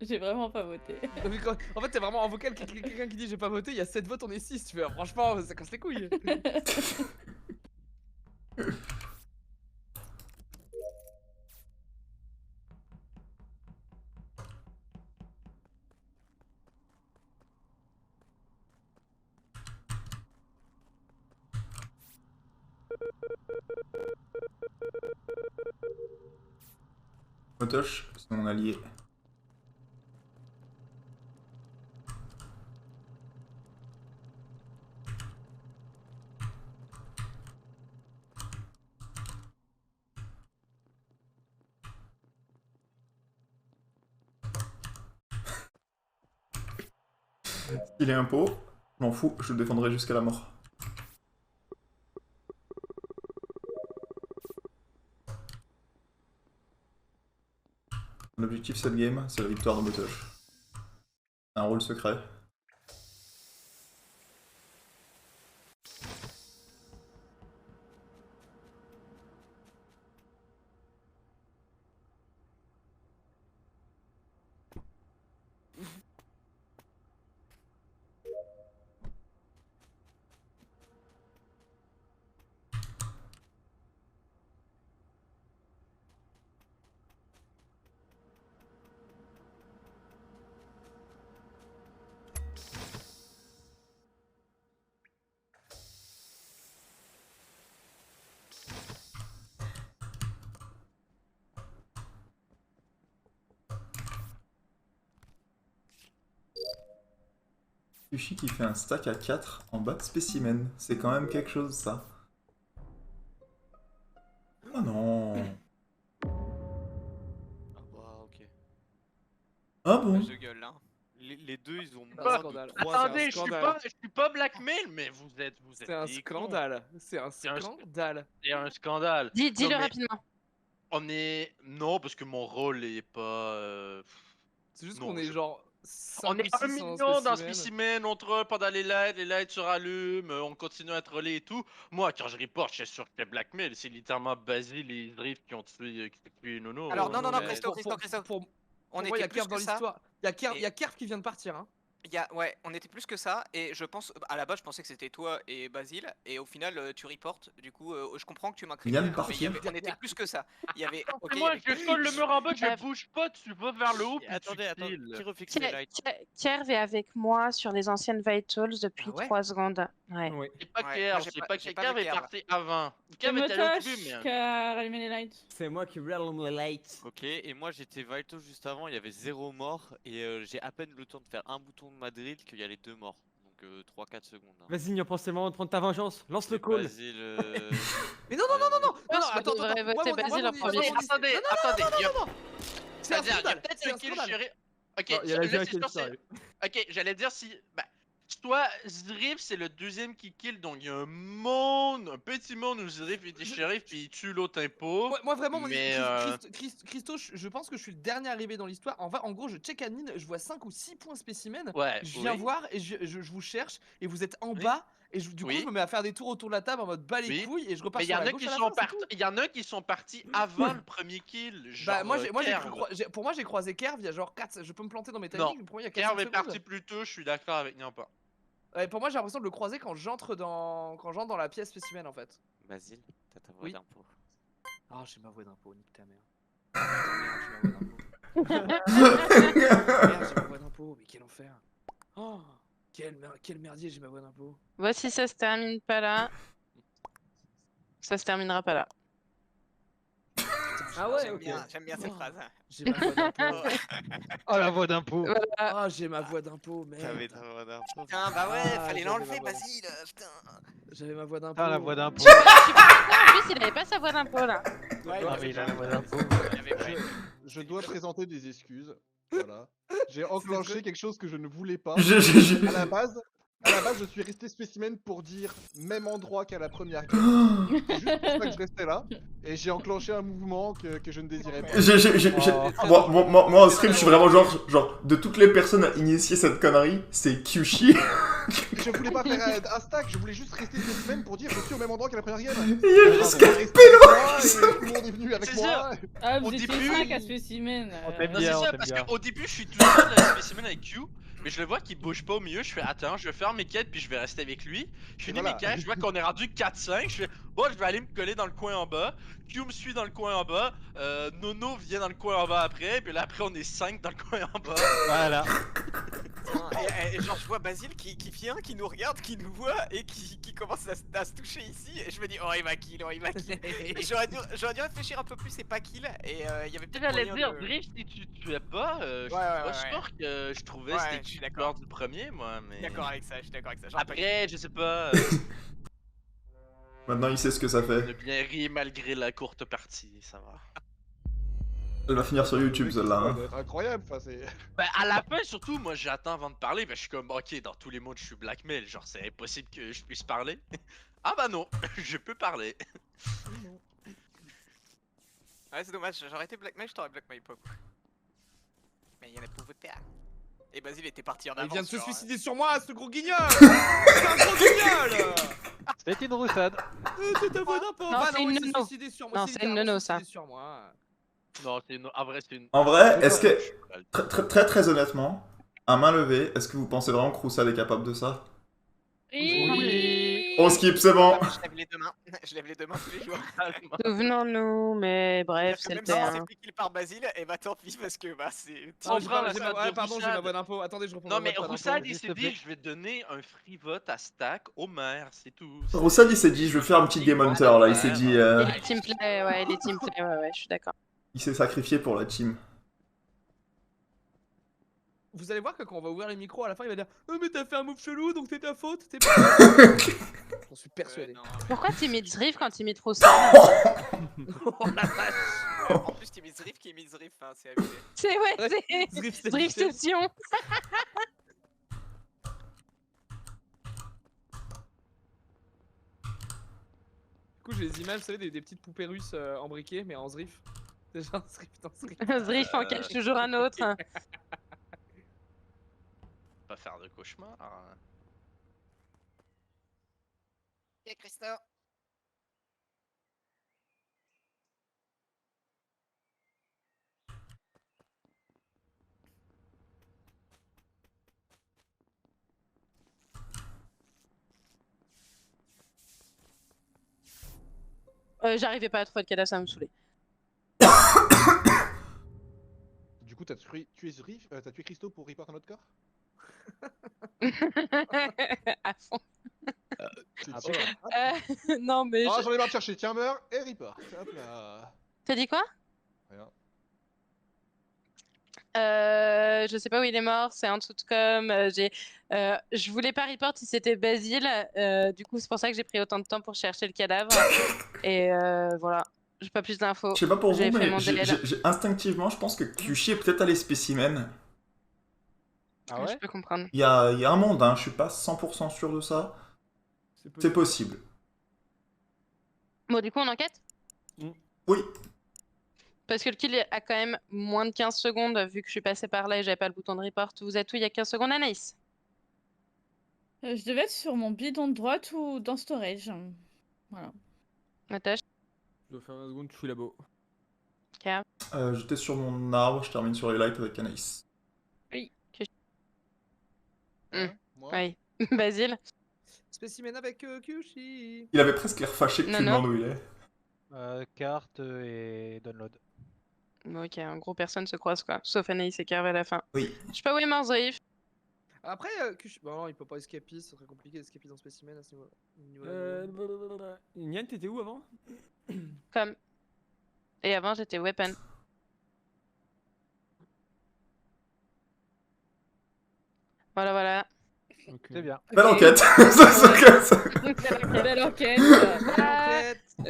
J'ai vraiment pas voté. En fait, t'es vraiment en vocal, quelqu'un qui dit j'ai pas voté, il y a 7 votes, on est 6, tu vois. Franchement, ça casse les couilles. Motoche, c'est mon allié. S'il est un pot, je m'en fous, je le défendrai jusqu'à la mort. L'objectif cette game, c'est la victoire de Motoche. Un rôle secret. Sushi qui fait un stack à 4 en bas de spécimen. C'est quand même quelque chose, ça. Oh non. Ah bah ok. Ah bon? Je gueule hein. Les deux ils ont C'est un moins scandale. de 3 Attendez, heures. Je suis pas blackmail, mais vous êtes C'est un des cons. scandale. C'est un C'est un scandale. C'est un scandale. Dis-le Non, mais rapidement. On est... Non, parce que mon rôle est pas... C'est juste Non, qu'on est je- genre. On 5 est ou 1 6 million en dans spécimen. spécimen, on troll pendant les lights se rallument, on continue à troller et tout. Moi, quand je reporte, je suis sûr que c'est blackmail. C'est littéralement Basile et Drift qui ont tué Nono. Alors, non, mais- Christo, Pour On moi, il y a était plus Kerf dans que ça. l'histoire. Il y a Kerf qui vient de partir. Hein. Ouais, on était plus que ça, et je pense, à la base je pensais que c'était toi et Basile, et au final tu reportes, du coup je comprends que tu m'as Il vient de mais partir. on était plus que ça. Il y avait, ok, il y Moi, avait- je colle le mur en bas, je Kev. bouge pas, tu vas vers le haut, puis Attendez, tu kills. qui refixe les lights? Kerv est avec moi sur les anciennes Vitals depuis Ah ouais 3 secondes. Ouais. Ouais. C'est pas Ouais, Kerr, moi, j'ai c'est pas- pas j'ai que pas vu Kerr est Kerr. parti avant. C'est Kerr était allé au Motoche début, mais... qui a rallumé les lights. C'est moi qui rallume les lights. Ok, et moi j'étais Vito juste avant, il y avait 0 mort, et j'ai à peine le temps de faire un bouton de ma drill qu'il y a les 2 morts. Donc 3-4 secondes. Hein. Vas-y, Nio, pense tellement de prendre ta vengeance. Lance le call. Basile, Mais non, non, non, non, non. Non, non, On attends, devrait attends. voter Moi, Basile en mon- premier. mon- Attendez, Non, non, attendez, non, non, il y a- non, non. C'est un C'est-à-dire, il y a scandale. peut-être C'est un un kill scandale. chéri. Ok, Non, il y a la là, vieille c'est qui est sûr, c'est- disparue. Ok, j'allais dire si. Bah, soit Zrif, c'est le deuxième qui kill, donc il y a un petit monde où Zrif était shérif, puis il tue l'autre impôt. Moi, vraiment, mon Mais, Christo, je pense que je suis le dernier arrivé dans l'histoire. En gros, je check admin, je vois 5 ou 6 points spécimen. Ouais, Je viens oui. voir et je vous cherche et vous êtes en Oui. bas. Et du coup, Oui. je me mets à faire des tours autour de la table en mode bas les Oui. couilles et je repars Mais il y sur en la a gauche qui à la sont fin, c'est partis. tout. Il y en a qui sont partis avant le premier kill. Bah, Genre, moi, j'ai Kerv. pour moi, j'ai croisé Kerv il y a genre 4. Je peux me planter dans mes Non, timings, mais pour moi, il y a 4 Kerv est secondes. parti plus tôt, je suis d'accord avec Nyampa. Ouais, pour moi, j'ai l'impression de le croiser quand j'entre dans la pièce spécimen en fait. Basile, t'as ta voix Oui. d'impôt. Ah, j'ai ma voix d'impôt, nique ta mère. Merde, j'ai ma voix d'impôt, mais quel enfer. Oh, quel merdier, j'ai ma voix d'impôt. Voici, ça se termine pas là. Ça se terminera pas là. Ah ouais, J'aime ok. j'aime bien cette Oh. phrase. J'ai ma voix d'impôt. Oh la voix d'impôt. Voilà. Ah, j'ai ma voix d'impôt, T'avais merde. ta voix d'impôt. Putain, bah ouais, Ah, fallait j'avais l'enlever, ma voix Basile, putain. J'avais ma voix d'impôt. Ah la voix d'impôt. En plus, il avait pas sa voix d'impôt là. Ouais, Ah mais il a la voix d'impôt. Il y avait vrai. Je dois présenter des excuses. Voilà. J'ai enclenché quelque chose que je ne voulais pas. Je- À la base, je suis resté spécimen pour dire même endroit qu'à la première game. C'est juste pour ça que je restais là. Et j'ai enclenché un mouvement que je ne désirais pas. Moi, en stream, je suis vraiment genre, de toutes les personnes à initier cette connerie, c'est Kyushi. Je voulais pas faire un stack, je voulais juste rester spécimen pour dire je suis au même endroit que la première game. Il y a juste Pardon. que Tout le monde est venu avec C'est moi. Ah, Au vous étiez début, 5 à spécimen. On t'aime Non, bien, c'est on ça, t'aime parce bien. qu'au début, je suis tout seul à la spécimen avec Q, mais je le vois qu'il bouge pas au milieu. Je fais attends, je vais faire mes quêtes, puis je vais rester avec lui. Je finis Voilà. mes quêtes, je vois qu'on est rendu 4-5. Je fais bon, je vais aller me coller dans le coin en bas. Q me suit dans le coin en bas. Nono vient dans le coin en bas après, puis là après, on est 5 dans le coin en bas. Voilà. Et genre, je vois Basile qui vient, qui nous regarde, qui nous voit et qui commence à se toucher ici. Et je me dis, oh, il m'a kill, oh, il m'a kill. Et j'aurais dû réfléchir un peu plus et pas kill. Et il y avait peut-être. J'allais moyen dire, de- Drift, si tu tuais pas, je suis Ouais, pas ouais, sûr que je trouvais Ouais, c'était je suis qui d'accord. du premier, moi. Mais D'accord avec ça, je suis d'accord avec ça. J'aurais pas après, je sais pas. Maintenant, il sait ce que ça On fait. a bien ri malgré la courte partie, ça va. Elle va finir sur YouTube, celle-là. Ça Hein. doit être incroyable, enfin c'est. Bah à la fin surtout, moi j'attends avant de parler, bah je suis comme ok dans tous les modes je suis blackmail, genre c'est impossible que je puisse parler. Ah bah non, je peux parler. Ouais, c'est dommage, j'aurais été blackmail, je t'aurais blackmail pas quoi. Mais il y en a pour votre père. Et Basile était parti en Il avance. vient de se genre, suicider sur moi, ce gros guignol. C'est un gros guignol. C'est une roussade. C'est un bon impôt. Non, Bah c'est une il s'est nono. suicidé sur moi. Non, c'est c'est une littéralement nono, ça. suicidé sur moi. Non, c'est une... en vrai c'est une... En vrai, est-ce que. Très honnêtement, à main levée, est-ce que vous pensez vraiment que Roussel est capable de ça? Oui. On skip, c'est bon. Je lève les deux mains, je lève les deux mains tous les jours. Souvenons-nous, mais bref, Même c'était si un. c'est fait kill par Basile, et bah tant pis parce que bah c'est. En J'ai vrai, pas- on j'ai a pas- pas ouais, pardon, j'ai ma Roussade. bonne info. Attendez, je reprends. Non ma mais bonne info. Roussad il s'il s'est te dit plaît. je vais donner un free vote à Stack au maire, c'est tout. Roussel, il s'est dit, je vais faire un petit Game Hunter là. Il s'est dit. Il est team play, ouais, il est team play, ouais, je suis d'accord. Il s'est sacrifié pour la team. Vous allez voir que quand on va ouvrir les micros à la fin, il va dire oh mais t'as fait un move chelou donc c'est ta faute. C'est pas. J'en suis persuadé. Non. Pourquoi t'imites Drift quand t'imites Roussel? Oh la vache. En plus, t'es mis Zriff qui est mis Zriff, hein, c'est abusé. C'est ouais, Ouais, c'est Drift, c'est Driftception. Du coup, j'ai les images, vous savez, des petites poupées russes en briquet, mais en Zriff. C'est genre Zriff dans Zriff. Drift en cache toujours un autre. Pas faire de cauchemar. Ok, Christo. J'arrivais pas à trouver le cadavre, ça me saoulait. Du coup, t'as tué Riff, t'as tué Christo pour report un autre corps? À fond. C'est Ah sûr. Non mais. Ah, j'en ai marre de chercher, tiens, meurs et report. Hop là. T'as dit quoi? Rien. Je sais pas où il est mort, c'est en dessous de com. Je voulais pas report si c'était Basile. Du coup, c'est pour ça que j'ai pris autant de temps pour chercher le cadavre. Et voilà, j'ai pas plus d'infos. Je sais pas pour vous, J'ai fait mais mon délai, là. instinctivement, je pense que Kyushi est peut-être allé spécimen. Ah Je ouais? peux comprendre. Il y a un monde, hein, je suis pas 100% sûr de ça. C'est possible. Bon, du coup, on enquête? Oui. Parce que le kill a quand même moins de 15 secondes, vu que je suis passé par là et j'avais pas le bouton de report. Vous êtes où il y a 15 secondes, Anaïs? Je devais être sur mon bidon de droite ou dans storage. Voilà. Natacha? Je dois faire 20 secondes, je suis là-bas. J'étais sur mon arbre, je termine sur les lights avec Anaïs. Moi Oui. Basile? Spécimen avec Kyushi. Il avait presque l'air fâché que tu Non, lui non. demandes où il est. Carte et download. Bon, ok, en gros, personne se croise quoi. Sauf Anaïs et Carve à la fin. Oui. Je sais pas où est mort Zriff. Après, Kyushi. Bon, non, il peut pas escaper, c'est très compliqué d'escaper dans Spécimen à ce niveau-là. Nian, t'étais où avant? Comme. Et avant, j'étais weapon. Voilà, voilà. C'est bien. Belle enquête. Ça, c'est comme ça. Belle enquête.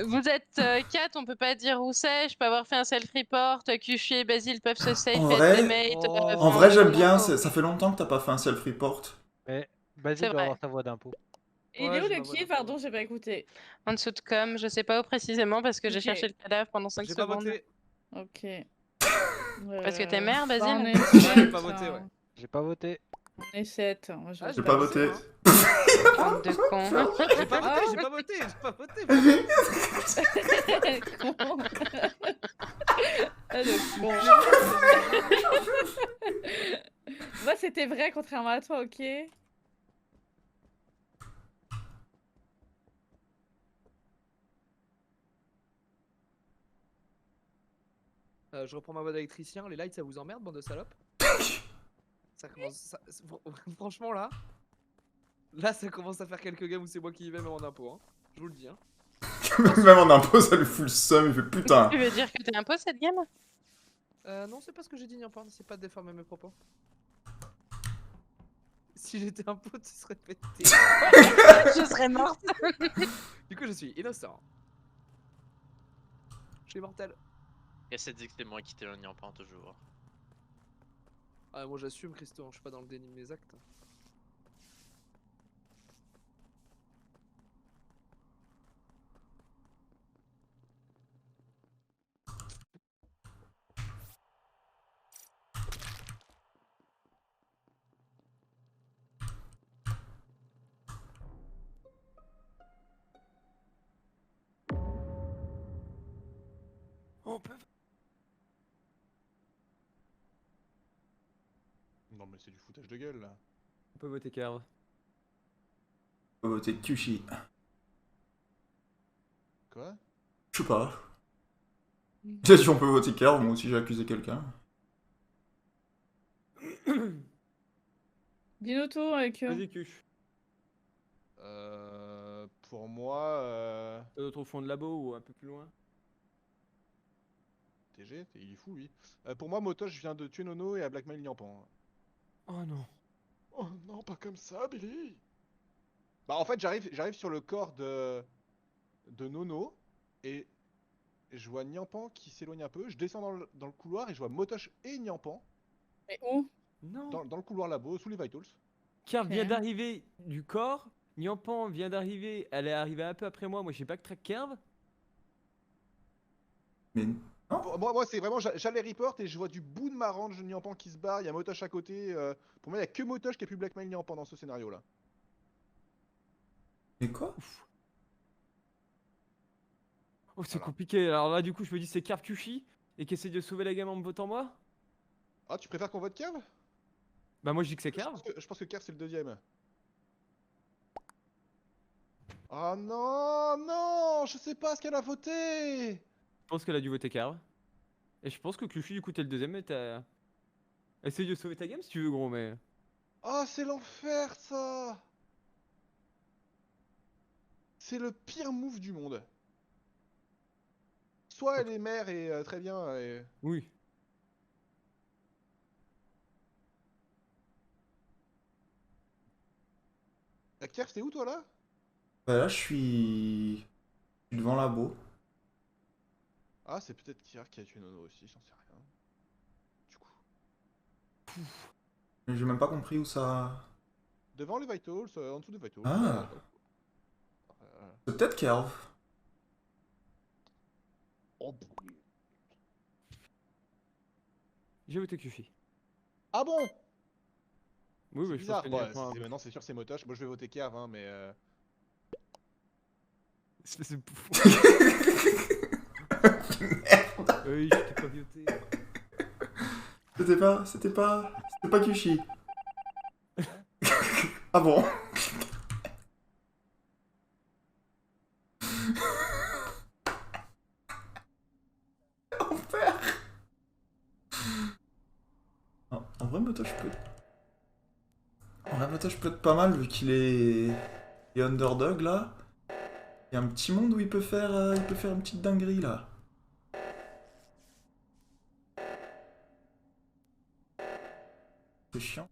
Vous êtes 4, on peut pas dire où c'est. Je peux avoir fait un self-report. Kyushi et Basile peuvent se save En et vrai- être des mates. En vrai, j'aime bien, ça fait longtemps que t'as pas fait un self-report. Mais C'est Basile doit vrai. avoir sa voix d'impôt. Il Ouais, est où je le la vois qui? dans- Pardon, j'ai pas écouté. En dessous de com, je sais pas où précisément parce que j'ai Ok. cherché le cadavre pendant 5 J'ai pas secondes. voté. Ok. Parce que t'es mère, Basile? On est Ouais, j'ai 7, pas voté, ouais. J'ai pas voté. On est 7. Ah, J'ai pas voté. hein. Bande de cons. J'ai pas voté, j'ai pas voté, j'ai pas voté. Con. Ah, le con. Moi, c'était vrai, contrairement à toi, ok? Je reprends ma voix d'électricien. Les lights, ça vous emmerde, bande de salopes? Ça commence. Franchement, là. Là, ça commence à faire quelques games où c'est moi qui y vais, même en impôt. Hein. Je vous le dis. Hein. Même en impôt, ça lui fout le seum, il fait putain. Tu veux dire que t'es impôt cette game? Non, c'est pas ce que j'ai dit, Nyampan. C'est pas de déformer mes propos. Si j'étais un pote, tu serais pété. Je serais morte. Du coup, je suis innocent. Je suis mortel. Et c'est dit que c'est moi qui t'ai le Nyampan toujours. Ah, moi j'assume, Christo. Je suis pas dans le déni de mes actes. On peut... Non mais c'est du foutage de gueule là. On peut voter Carve. On va voter Kushi. Quoi? Je sais pas. Peut-être si on peut voter Kerr, moi aussi j'ai accusé quelqu'un. Dis-nous tout avec eux. Vas-y, Cuche. Pour moi, D'autres au fond de labo ou un peu plus loin? TG, il est fou lui. Pour moi, Motosh vient de tuer Nono et à blackmail Nyampan. Oh non. Oh non, pas comme ça, Billy. Bah en fait, j'arrive sur le corps de Nono et je vois Nyampan qui s'éloigne un peu. Je descends dans le couloir et je vois Motosh et Nyampan Mais où? Non. dans le couloir labo, sous les vitals. Carve Ok. vient d'arriver du corps. Nyampan vient d'arriver. Elle est arrivée un peu après moi. Moi, j'ai pas que track Carve. Mais Moi c'est vraiment, j'allais report et je vois du bout de ma range Nyampan qui se barre. Il y a Motosh à côté. Pour moi, il y a que Motosh qui a pu blackmail Nyampan dans ce scénario là. Mais quoi? Oh, c'est Voilà. compliqué. Alors là, du coup, je me dis c'est Carve Kushi et qui essaie de sauver la game en me votant moi. Ah, tu préfères qu'on vote Kerv? Bah, moi, je dis que c'est Carve. Je pense que Kerv c'est le deuxième. Ah non, non, je sais pas ce qu'elle a voté. Je pense qu'elle a dû voter Carve. Et je pense que Kushi, du coup, t'es le deuxième et t'as. Essaye de sauver ta game si tu veux, gros, mais. Ah, c'est l'enfer ça. C'est le pire move du monde. Soit elle est mère et très bien. Oui. Kerv, t'es où toi là? Bah là je suis devant labo. Ah, c'est peut-être Kerv qui a tué Nono aussi, j'en sais rien. Du coup. Mais j'ai même pas compris où ça... Devant les vitals, en dessous des vitals. Ah. C'est peut-être Kerv. Oh. J'ai voté Kushi. Ah bon? Oui, C'est oui, je pense bizarre. que Bon, Nyampan- maintenant c'est sûr c'est Motosh. Moi je vais voter Kerv, hein, mais. Espèce de bouffon. Merde. Oui, je t'ai pas voté. C'était pas Kushi. Ah bon? Enfer. En vrai, Motosh peut... En vrai, Motosh peut être pas mal vu qu'il est... Il est underdog là. Il y a un petit monde où il peut faire une petite dinguerie là. C'est chiant.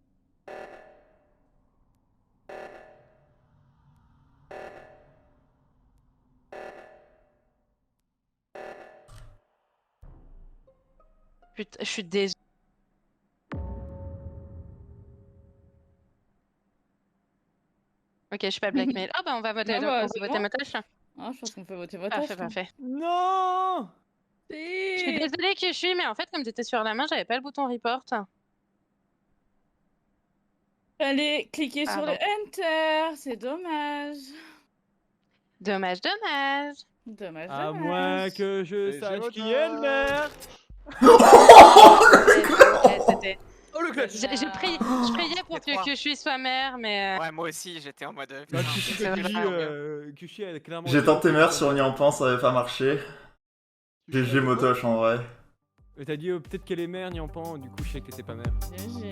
Putain, je suis désolée. Ok, je suis pas blackmail. Ah bah on va voter, Ah donc bah, on c'est va voter bon. Motosh. Ah, je pense qu'on peut voter votre Parfait, parfait. Non! Je suis désolée que je suis, mais en fait, comme j'étais sur la main, j'avais pas le bouton report. Fallait cliquer sur le Pardon. Enter, c'est dommage. Dommage, dommage. Dommage, À dommage. moins que je Et sache j'ai qui est le maire. C'était- Oh le clutch. Je priais pour Les trois. que je suis soit mère, mais. Ouais, moi aussi, j'étais en mode. Bah, putain, Kushi, c'est comme vrai, dit, hein. Kushi, elle a clairement. J'ai tenté meur sur Nyampan, ça avait pas marché. GG Motoche en vrai. T'as dit peut-être qu'elle est mère, Nyampan, du coup je sais que t'étais pas mère. GG.